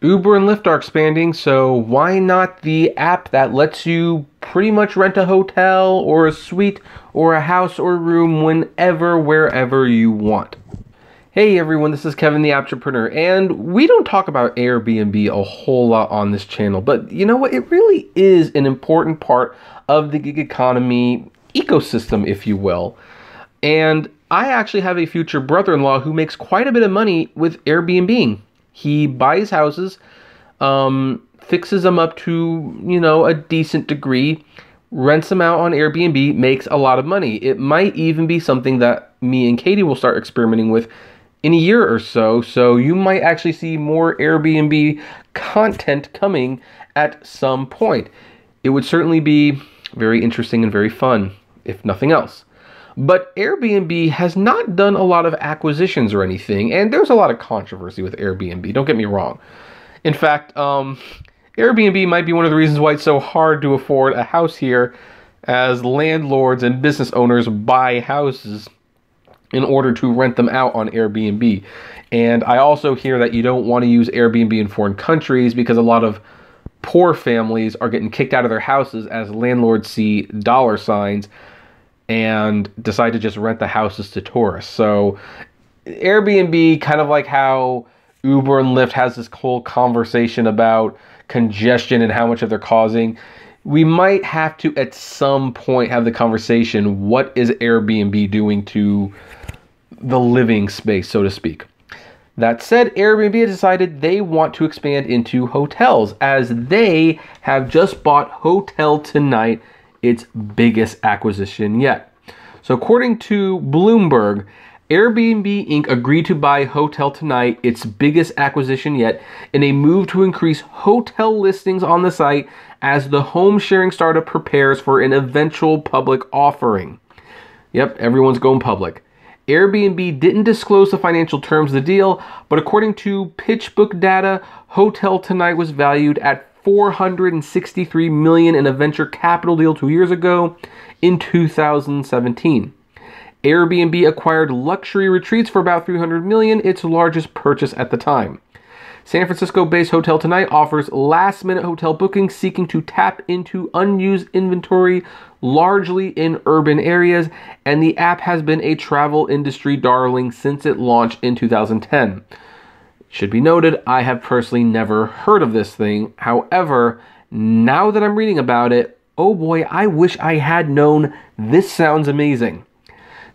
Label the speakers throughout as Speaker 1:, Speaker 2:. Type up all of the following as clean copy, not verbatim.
Speaker 1: Uber and Lyft are expanding, so why not the app that lets you pretty much rent a hotel or a suite or a house or room whenever, wherever you want? Hey everyone, this is Kevin the Apptrepreneur, and we don't talk about Airbnb a whole lot on this channel, but you know what? It really is an important part of the gig economy ecosystem, if you will. And I actually have a future brother-in-law who makes quite a bit of money with Airbnb. He buys houses, fixes them up to, a decent degree, rents them out on Airbnb, makes a lot of money. It might even be something that me and Katie will start experimenting with in a year or so. So you might actually see more Airbnb content coming at some point. It would certainly be very interesting and very fun, if nothing else. But Airbnb has not done a lot of acquisitions or anything, and there's a lot of controversy with Airbnb, don't get me wrong. In fact, Airbnb might be one of the reasons why it's so hard to afford a house here, as landlords and business owners buy houses in order to rent them out on Airbnb. And I also hear that you don't want to use Airbnb in foreign countries because a lot of poor families are getting kicked out of their houses as landlords see dollar signs and decide to just rent the houses to tourists. So Airbnb, kind of like how Uber and Lyft has this whole conversation about congestion and how much of they're causing, we might have to at some point have the conversation, what is Airbnb doing to the living space, so to speak? That said, Airbnb has decided they want to expand into hotels, as they have just bought HotelTonight, its biggest acquisition yet. So according to Bloomberg, Airbnb Inc. agreed to buy HotelTonight, its biggest acquisition yet, in a move to increase hotel listings on the site as the home sharing startup prepares for an eventual public offering. Yep, everyone's going public. Airbnb didn't disclose the financial terms of the deal, but according to PitchBook data, HotelTonight was valued at $463 million in a venture capital deal 2 years ago in 2017. Airbnb acquired luxury retreats for about $300 million, its largest purchase at the time. San Francisco-based HotelTonight offers last-minute hotel bookings seeking to tap into unused inventory largely in urban areas, and the app has been a travel industry darling since it launched in 2010. Should be noted, I have personally never heard of this thing. However, now that I'm reading about it, oh boy, I wish I had known. This sounds amazing.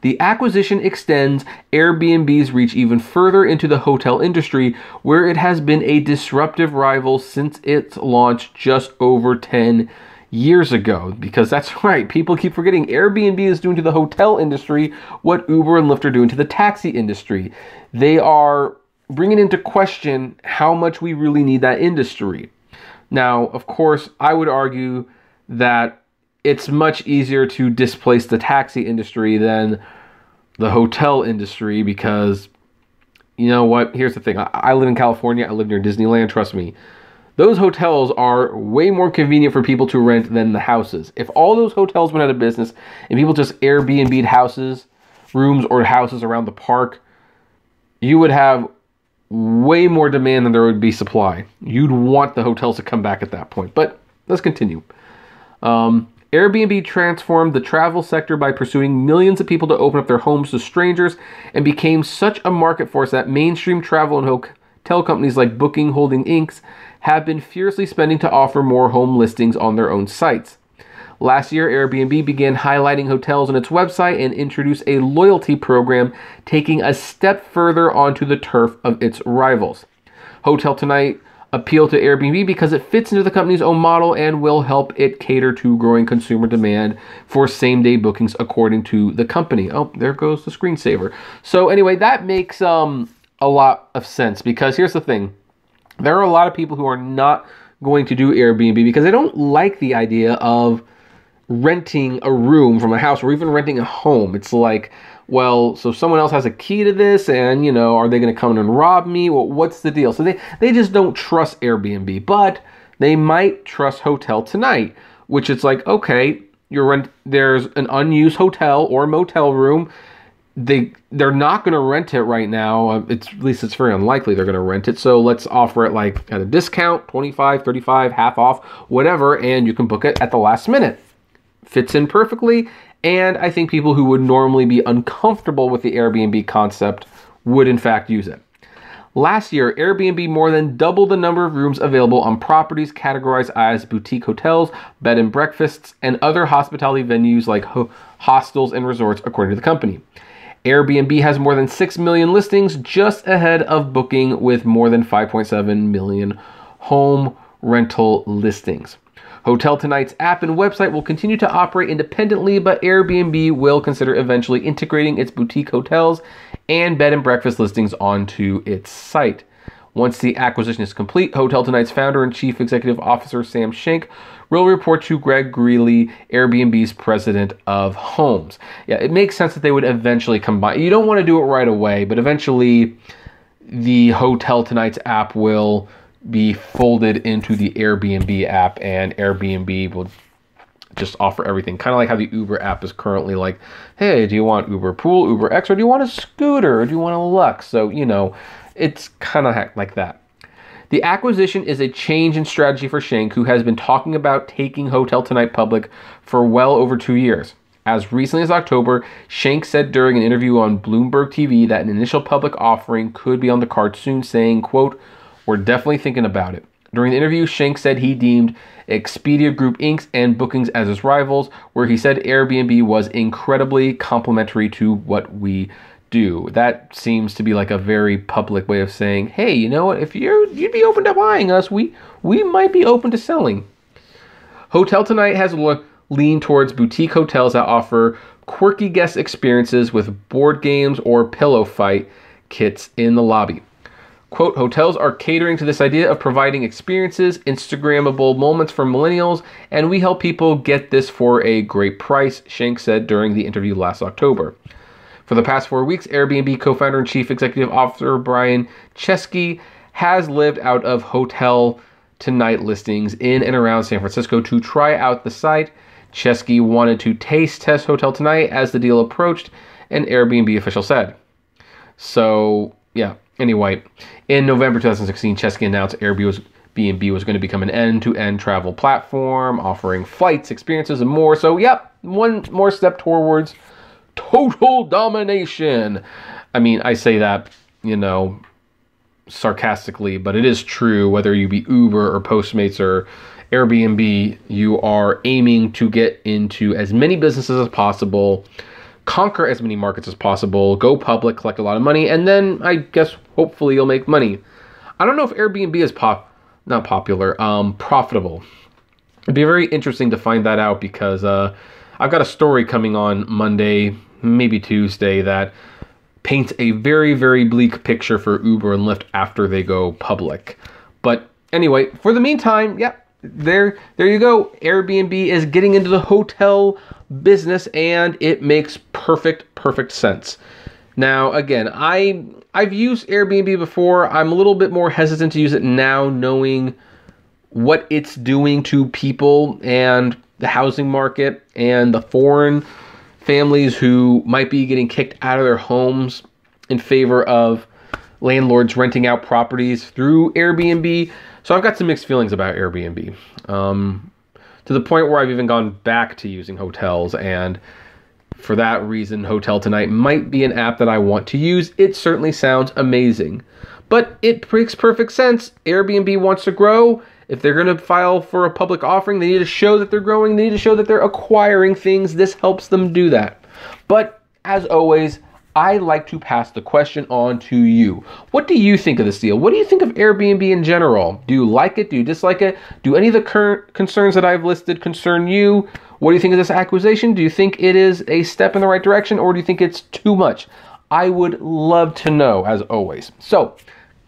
Speaker 1: The acquisition extends Airbnb's reach even further into the hotel industry, where it has been a disruptive rival since its launch just over 10 years ago. Because that's right, people keep forgetting Airbnb is doing to the hotel industry what Uber and Lyft are doing to the taxi industry. They are bringing into question how much we really need that industry. Now, of course, I would argue that it's much easier to displace the taxi industry than the hotel industry because, you know what, here's the thing. I live in California, I live near Disneyland, trust me. Those hotels are way more convenient for people to rent than the houses. If all those hotels went out of business and people just Airbnb'd houses, rooms or houses around the park, you would have way more demand than there would be supply. You'd want the hotels to come back at that point. But let's continue. Airbnb transformed the travel sector by pursuing millions of people to open up their homes to strangers and became such a market force that mainstream travel and hotel companies like Booking Holdings Inc. have been fiercely spending to offer more home listings on their own sites. Last year, Airbnb began highlighting hotels on its website and introduced a loyalty program, taking a step further onto the turf of its rivals. HotelTonight appealed to Airbnb because it fits into the company's own model and will help it cater to growing consumer demand for same-day bookings, according to the company. Oh, there goes the screensaver. So anyway, that makes a lot of sense, because here's the thing. There are a lot of people who are not going to do Airbnb because they don't like the idea of renting a room from a house or even renting a home. It's like, well, so someone else has a key to this and, are they going to come in and rob me? Well, what's the deal? So they just don't trust Airbnb, but they might trust HotelTonight, which it's like, okay, there's an unused hotel or motel room. they're not going to rent it right now. At least it's very unlikely they're going to rent it. So let's offer it like at a discount, 25, 35, half off, whatever, and you can book it at the last minute. Fits in perfectly, and I think people who would normally be uncomfortable with the Airbnb concept would in fact use it. Last year, Airbnb more than doubled the number of rooms available on properties categorized as boutique hotels, bed and breakfasts, and other hospitality venues like hostels and resorts, according to the company. Airbnb has more than 6 million listings, just ahead of Booking with more than 5.7 million home rental listings. HotelTonight's app and website will continue to operate independently, but Airbnb will consider eventually integrating its boutique hotels and bed and breakfast listings onto its site. Once the acquisition is complete, HotelTonight's founder and chief executive officer Sam Schenk will report to Greg Greeley, Airbnb's president of homes. Yeah, it makes sense that they would eventually combine. You don't want to do it right away, but eventually the HotelTonight's app will be folded into the Airbnb app, and Airbnb will just offer everything. Kind of like how the Uber app is currently like, hey, do you want Uber Pool, Uber X, or do you want a scooter, or do you want a Lux? So, you know, it's kind of like that. The acquisition is a change in strategy for Schenk, who has been talking about taking HotelTonight public for well over 2 years. As recently as October, Schenk said during an interview on Bloomberg TV that an initial public offering could be on the cards soon, saying, quote, "We're definitely thinking about it." During the interview, Schenk said he deemed Expedia Group Inc. and Bookings as his rivals, where he said Airbnb was incredibly complementary to what we do. That seems to be like a very public way of saying, hey, you know what, if you'd be open to buying us, we might be open to selling. HotelTonight has leaned towards boutique hotels that offer quirky guest experiences with board games or pillow fight kits in the lobby. Quote, "Hotels are catering to this idea of providing experiences, Instagrammable moments for millennials, and we help people get this for a great price," Schenk said during the interview last October. For the past 4 weeks, Airbnb co-founder and chief executive officer Brian Chesky has lived out of HotelTonight listings in and around San Francisco to try out the site. Chesky wanted to taste test HotelTonight as the deal approached, an Airbnb official said. So, yeah. Anyway, in November 2016, Chesky announced Airbnb was going to become an end-to-end travel platform, offering flights, experiences, and more. So, yep, one more step towards total domination. I mean, I say that, you know, sarcastically, but it is true. Whether you be Uber or Postmates or Airbnb, you are aiming to get into as many businesses as possible, conquer as many markets as possible, go public, collect a lot of money, and then I guess hopefully you'll make money. I don't know if Airbnb is profitable. It'd be very interesting to find that out, because I've got a story coming on Monday, maybe Tuesday, that paints a very, very bleak picture for Uber and Lyft after they go public. But anyway, for the meantime, yeah, there you go. Airbnb is getting into the hotel business, and it makes perfect sense. Now, again, I've used Airbnb before. I'm a little bit more hesitant to use it now, knowing what it's doing to people and the housing market and the foreign families who might be getting kicked out of their homes in favor of landlords renting out properties through Airbnb. So I've got some mixed feelings about Airbnb, to the point where I've even gone back to using hotels, and for that reason, HotelTonight might be an app that I want to use. It certainly sounds amazing, but it makes perfect sense. Airbnb wants to grow. If they're going to file for a public offering, they need to show that they're growing. They need to show that they're acquiring things. This helps them do that. But as always, I like to pass the question on to you. What do you think of this deal? What do you think of Airbnb in general? Do you like it? Do you dislike it? Do any of the current concerns that I've listed concern you? What do you think of this acquisition? Do you think it is a step in the right direction, or do you think it's too much? I would love to know, as always. So,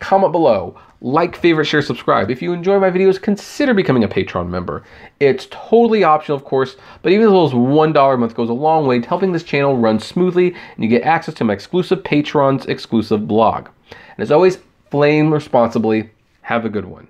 Speaker 1: comment below. Like, favorite, share, subscribe. If you enjoy my videos, consider becoming a Patreon member. It's totally optional, of course, but even as little as $1 a month goes a long way to helping this channel run smoothly, and you get access to my exclusive Patrons exclusive blog. And as always, flame responsibly. Have a good one.